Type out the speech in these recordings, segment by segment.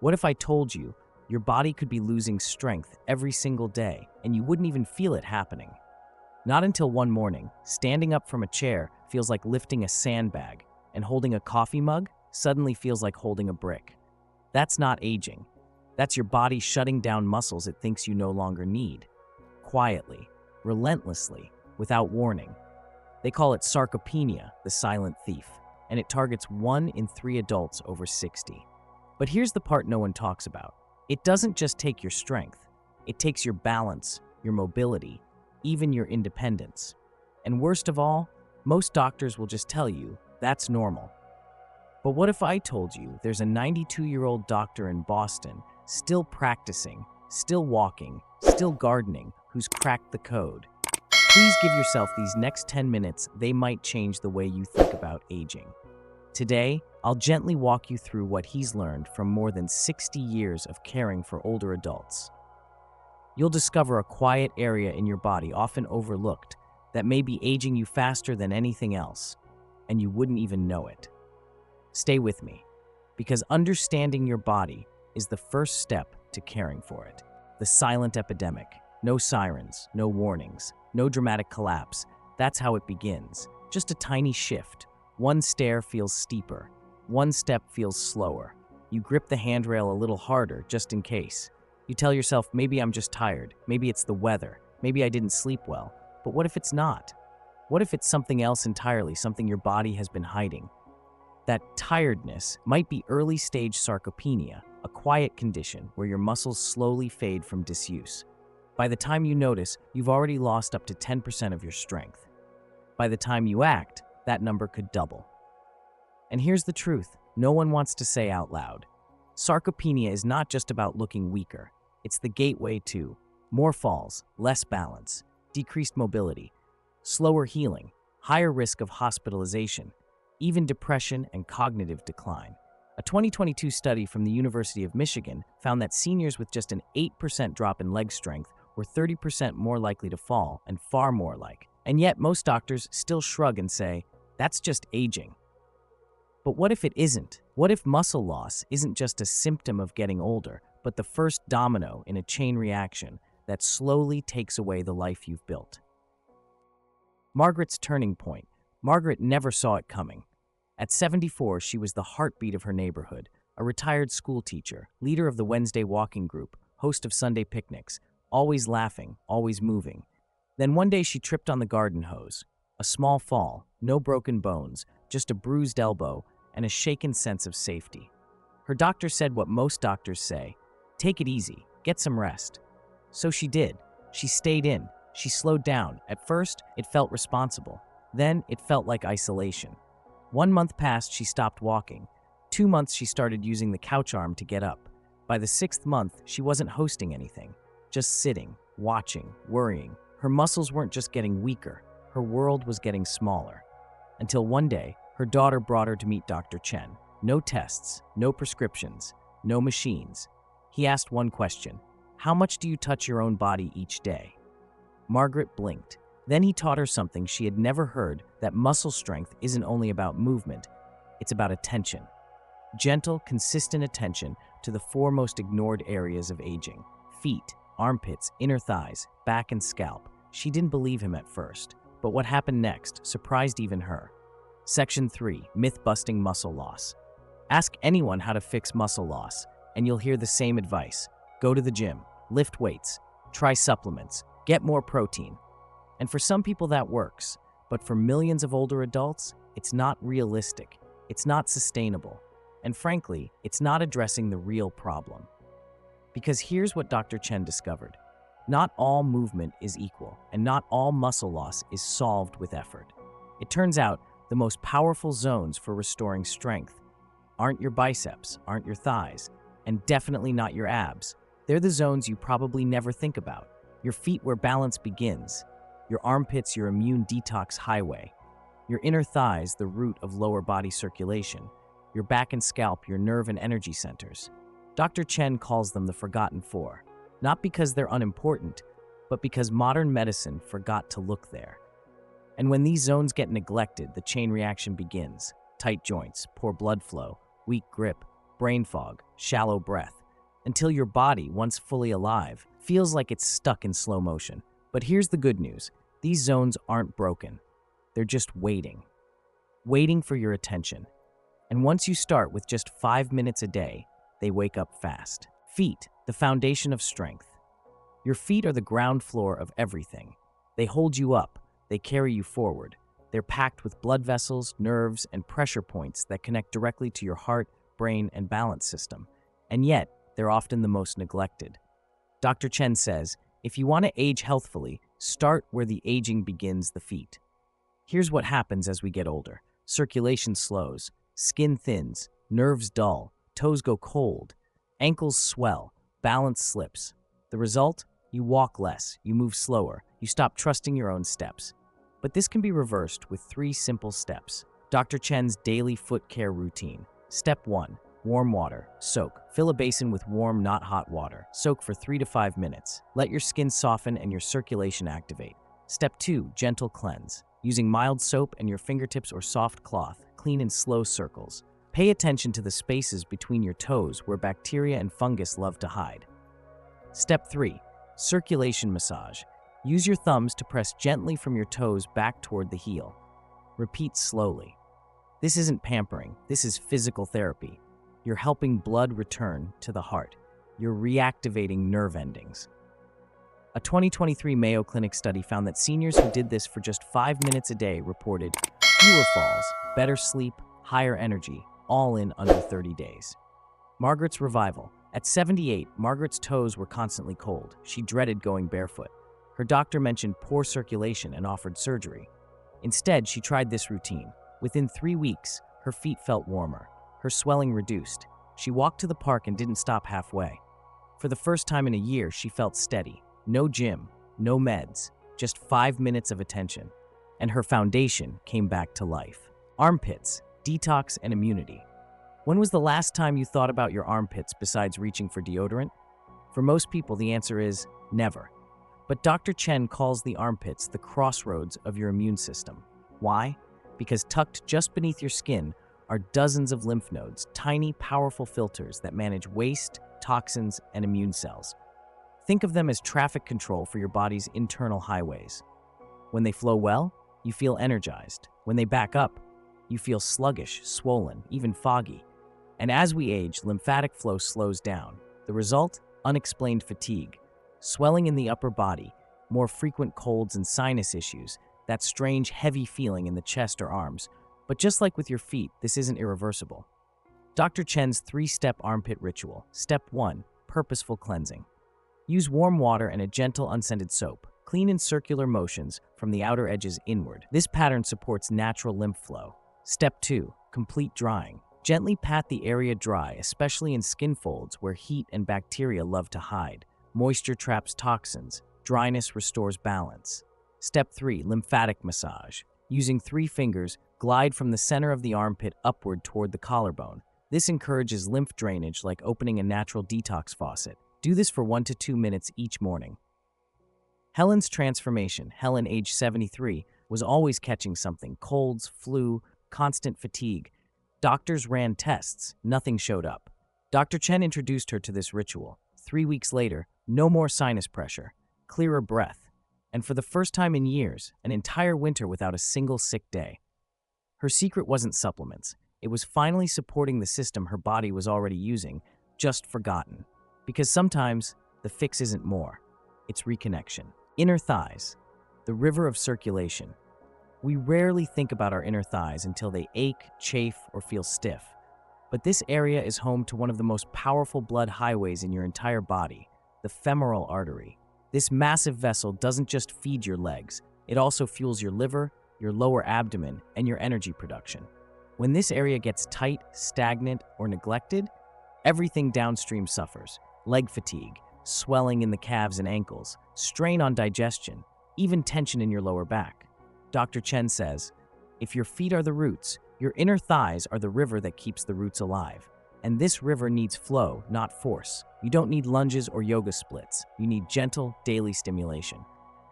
What if I told you your body could be losing strength every single day and you wouldn't even feel it happening? Not until one morning, standing up from a chair feels like lifting a sandbag, and holding a coffee mug suddenly feels like holding a brick. That's not aging. That's your body shutting down muscles it thinks you no longer need. Quietly, relentlessly, without warning. They call it sarcopenia, the silent thief, and it targets 1 in 3 adults over 60. But here's the part no one talks about. It doesn't just take your strength. It takes your balance, your mobility, even your independence. And worst of all, most doctors will just tell you that's normal. But what if I told you there's a 92-year-old doctor in Boston, still practicing, still walking, still gardening, who's cracked the code? Please give yourself these next 10 minutes. They might change the way you think about aging. Today, I'll gently walk you through what he's learned from more than 60 years of caring for older adults. You'll discover a quiet area in your body often overlooked that may be aging you faster than anything else, and you wouldn't even know it. Stay with me, because understanding your body is the first step to caring for it. The silent epidemic. No sirens, no warnings, no dramatic collapse. That's how it begins. Just a tiny shift. One stair feels steeper. One step feels slower. You grip the handrail a little harder just in case. You tell yourself, maybe I'm just tired. Maybe it's the weather. Maybe I didn't sleep well. But what if it's not? What if it's something else entirely, something your body has been hiding? That tiredness might be early-stage sarcopenia, a quiet condition where your muscles slowly fade from disuse. By the time you notice, you've already lost up to 10% of your strength. By the time you act, that number could double. And here's the truth no one wants to say out loud. Sarcopenia is not just about looking weaker. It's the gateway to more falls, less balance, decreased mobility, slower healing, higher risk of hospitalization, even depression and cognitive decline. A 2022 study from the University of Michigan found that seniors with just an 8% drop in leg strength were 30% more likely to fall and far more like. And yet most doctors still shrug and say, that's just aging. But what if it isn't? What if muscle loss isn't just a symptom of getting older, but the first domino in a chain reaction that slowly takes away the life you've built? Margaret's turning point. Margaret never saw it coming. At 74, she was the heartbeat of her neighborhood, a retired school teacher, leader of the Wednesday walking group, host of Sunday picnics, always laughing, always moving. Then one day she tripped on the garden hose. A small fall, no broken bones, just a bruised elbow and a shaken sense of safety. Her doctor said what most doctors say, take it easy, get some rest. So she did. She stayed in. She slowed down. At first, it felt responsible. Then it felt like isolation. 1 month passed, she stopped walking. 2 months, she started using the couch arm to get up. By the 6th month, she wasn't hosting anything, just sitting, watching, worrying. Her muscles weren't just getting weaker, her world was getting smaller. Until one day, her daughter brought her to meet Dr. Chen. No tests, no prescriptions, no machines. He asked one question, how much do you touch your own body each day? Margaret blinked. Then he taught her something she had never heard, that muscle strength isn't only about movement, it's about attention. Gentle, consistent attention to the 4 most ignored areas of aging: feet, armpits, inner thighs, back and scalp. She didn't believe him at first, but what happened next surprised even her. Section 3, myth-busting muscle loss. Ask anyone how to fix muscle loss, and you'll hear the same advice. Go to the gym, lift weights, try supplements, get more protein. And for some people that works, but for millions of older adults, it's not realistic, it's not sustainable, and frankly, it's not addressing the real problem. Because here's what Dr. Chen discovered. Not all movement is equal, and not all muscle loss is solved with effort. It turns out the most powerful zones for restoring strength aren't your biceps, aren't your thighs, and definitely not your abs. They're the zones you probably never think about. Your feet where balance begins, your armpits your immune detox highway, your inner thighs the root of lower body circulation, your back and scalp your nerve and energy centers. Dr. Chen calls them the forgotten 4, not because they're unimportant, but because modern medicine forgot to look there. And when these zones get neglected, the chain reaction begins. Tight joints, poor blood flow, weak grip, brain fog, shallow breath, until your body, once fully alive, feels like it's stuck in slow motion. But here's the good news. These zones aren't broken. They're just waiting for your attention. And once you start with just 5 minutes a day, they wake up fast. Feet, the foundation of strength. Your feet are the ground floor of everything. They hold you up, they carry you forward. They're packed with blood vessels, nerves, and pressure points that connect directly to your heart, brain, and balance system. And yet, they're often the most neglected. Dr. Chen says, if you want to age healthfully, start where the aging begins, the feet. Here's what happens as we get older. Circulation slows, skin thins, nerves dull, toes go cold, ankles swell, balance slips. The result? You walk less, you move slower, you stop trusting your own steps. But this can be reversed with 3 simple steps. Dr. Chen's daily foot care routine. Step 1. Warm water. Soak. Fill a basin with warm, not hot water. Soak for 3 to 5 minutes. Let your skin soften and your circulation activate. Step 2. Gentle cleanse. Using mild soap and your fingertips or soft cloth, clean in slow circles. Pay attention to the spaces between your toes where bacteria and fungus love to hide. Step 3. Circulation massage. Use your thumbs to press gently from your toes back toward the heel. Repeat slowly. This isn't pampering, this is physical therapy. You're helping blood return to the heart. You're reactivating nerve endings. A 2023 Mayo Clinic study found that seniors who did this for just 5 minutes a day reported fewer falls, better sleep, higher energy, all in under 30 days. Margaret's revival. At 78, Margaret's toes were constantly cold. She dreaded going barefoot. Her doctor mentioned poor circulation and offered surgery. Instead, she tried this routine. Within 3 weeks, her feet felt warmer. Her swelling reduced. She walked to the park and didn't stop halfway. For the first time in a year, she felt steady. No gym, no meds, just 5 minutes of attention. And her foundation came back to life. Armpits, detox, and immunity. When was the last time you thought about your armpits besides reaching for deodorant? For most people, the answer is never. But Dr. Chen calls the armpits the crossroads of your immune system. Why? Because tucked just beneath your skin are dozens of lymph nodes, tiny, powerful filters that manage waste, toxins, and immune cells. Think of them as traffic control for your body's internal highways. When they flow well, you feel energized. When they back up, you feel sluggish, swollen, even foggy. And as we age, lymphatic flow slows down. The result? Unexplained fatigue, swelling in the upper body, more frequent colds and sinus issues, that strange heavy feeling in the chest or arms. But just like with your feet, this isn't irreversible. Dr. Chen's 3-step armpit ritual. Step 1. Purposeful cleansing. Use warm water and a gentle unscented soap. Clean in circular motions from the outer edges inward. This pattern supports natural lymph flow. Step 2. Complete drying. Gently pat the area dry, especially in skin folds where heat and bacteria love to hide. Moisture traps toxins. Dryness restores balance. Step 3. Lymphatic massage. Using 3 fingers, glide from the center of the armpit upward toward the collarbone. This encourages lymph drainage like opening a natural detox faucet. Do this for 1 to 2 minutes each morning. Helen's transformation. Helen, age 73, was always catching something. Colds, flu, constant fatigue. Doctors ran tests. Nothing showed up. Dr. Chen introduced her to this ritual. 3 weeks later, no more sinus pressure, clearer breath, and for the first time in years, an entire winter without a single sick day. Her secret wasn't supplements. It was finally supporting the system her body was already using, just forgotten. Because sometimes, the fix isn't more. It's reconnection. Inner thighs, the river of circulation. We rarely think about our inner thighs until they ache, chafe, or feel stiff. But this area is home to one of the most powerful blood highways in your entire body, the femoral artery. This massive vessel doesn't just feed your legs, it also fuels your liver, your lower abdomen, and your energy production. When this area gets tight, stagnant, or neglected, everything downstream suffers. Leg fatigue, swelling in the calves and ankles, strain on digestion, even tension in your lower back. Dr. Chen says, if your feet are the roots, your inner thighs are the river that keeps the roots alive. And this river needs flow, not force. You don't need lunges or yoga splits. You need gentle, daily stimulation.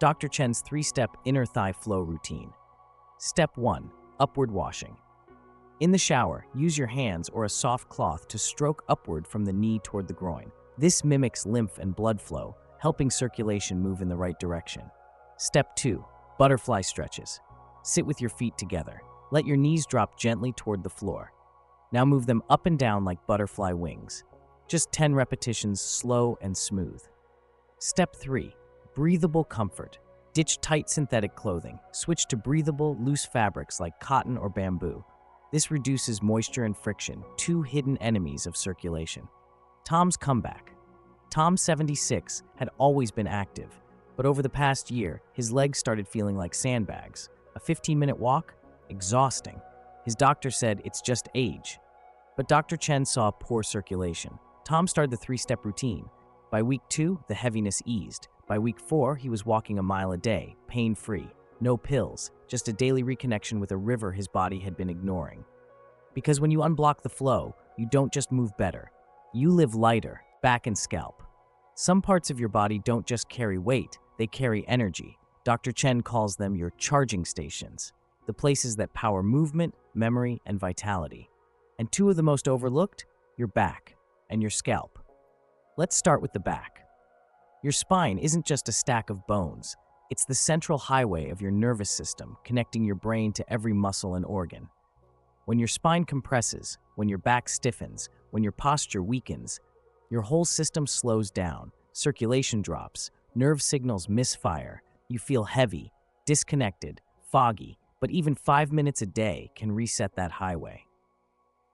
Dr. Chen's 3-step inner thigh flow routine. Step 1. Upward washing. In the shower, use your hands or a soft cloth to stroke upward from the knee toward the groin. This mimics lymph and blood flow, helping circulation move in the right direction. Step 2. Butterfly stretches. Sit with your feet together. Let your knees drop gently toward the floor. Now move them up and down like butterfly wings. Just 10 repetitions, slow and smooth. Step 3. Breathable comfort. Ditch tight synthetic clothing. Switch to breathable, loose fabrics like cotton or bamboo. This reduces moisture and friction, two hidden enemies of circulation. Tom's comeback. Tom, 76, had always been active, but over the past year, his legs started feeling like sandbags. A 15-minute walk? Exhausting. His doctor said it's just age. But Dr. Chen saw poor circulation. Tom started the 3-step routine. By week 2, the heaviness eased. By week 4, he was walking a mile a day, pain-free. No pills, just a daily reconnection with a river his body had been ignoring. Because when you unblock the flow, you don't just move better. You live lighter, back and scalp. Some parts of your body don't just carry weight, they carry energy. Dr. Chen calls them your charging stations, the places that power movement, memory, and vitality. And two of the most overlooked? Your back and your scalp. Let's start with the back. Your spine isn't just a stack of bones. It's the central highway of your nervous system, connecting your brain to every muscle and organ. When your spine compresses, when your back stiffens, when your posture weakens, your whole system slows down, circulation drops, nerve signals misfire, you feel heavy, disconnected, foggy, but even 5 minutes a day can reset that highway.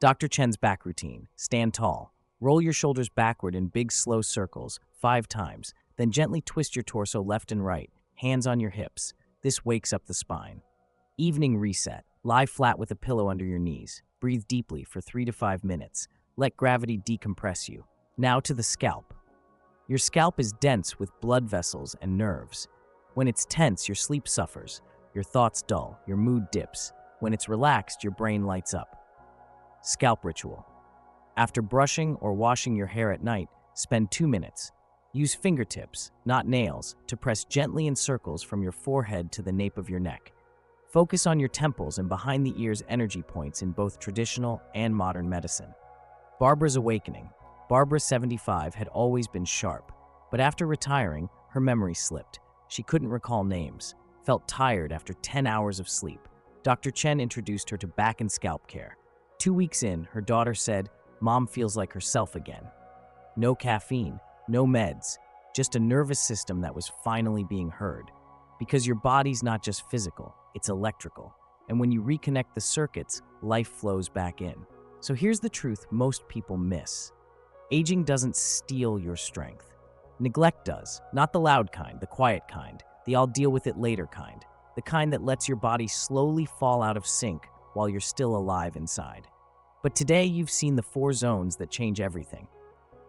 Dr. Chen's back routine. Stand tall. Roll your shoulders backward in big, slow circles 5 times, then gently twist your torso left and right, hands on your hips. This wakes up the spine. Evening reset. Lie flat with a pillow under your knees. Breathe deeply for 3 to 5 minutes. Let gravity decompress you. Now to the scalp. Your scalp is dense with blood vessels and nerves. When it's tense, your sleep suffers, your thoughts dull, your mood dips. When it's relaxed, your brain lights up. Scalp ritual. After brushing or washing your hair at night, spend 2 minutes. Use fingertips, not nails, to press gently in circles from your forehead to the nape of your neck. Focus on your temples and behind the ears energy points in both traditional and modern medicine. Barbara's awakening. Barbara, 75, had always been sharp, but after retiring, her memory slipped. She couldn't recall names, felt tired after 10 hours of sleep. Dr. Chen introduced her to back and scalp care. 2 weeks in, her daughter said, "Mom feels like herself again." No caffeine, no meds, just a nervous system that was finally being heard. Because your body's not just physical, it's electrical. And when you reconnect the circuits, life flows back in. So here's the truth most people miss. Aging doesn't steal your strength. Neglect does. Not the loud kind, the quiet kind, the "I'll deal with it later" kind. The kind that lets your body slowly fall out of sync while you're still alive inside. But today you've seen the 4 zones that change everything.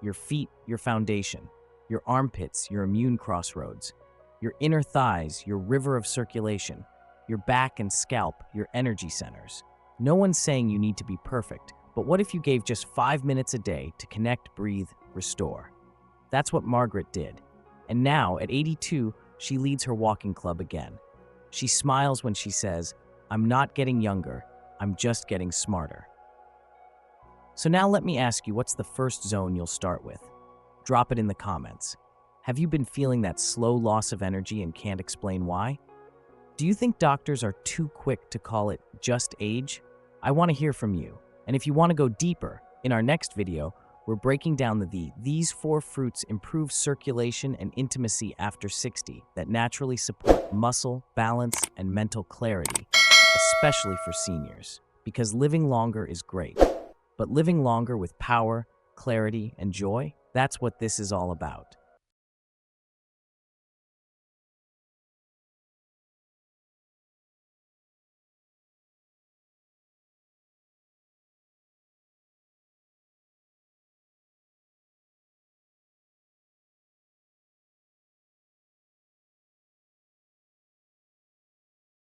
Your feet, your foundation. Your armpits, your immune crossroads. Your inner thighs, your river of circulation. Your back and scalp, your energy centers. No one's saying you need to be perfect, but what if you gave just 5 minutes a day to connect, breathe, restore? That's what Margaret did. And now, at 82, she leads her walking club again. She smiles when she says, "I'm not getting younger, I'm just getting smarter." So now let me ask you, what's the first zone you'll start with? Drop it in the comments. Have you been feeling that slow loss of energy and can't explain why? Do you think doctors are too quick to call it just age? I want to hear from you. And if you want to go deeper, in our next video, we're breaking down these 4 fruits improve circulation and intimacy after 60 that naturally support muscle, balance, and mental clarity, especially for seniors. Because living longer is great, but living longer with power, clarity, and joy, that's what this is all about.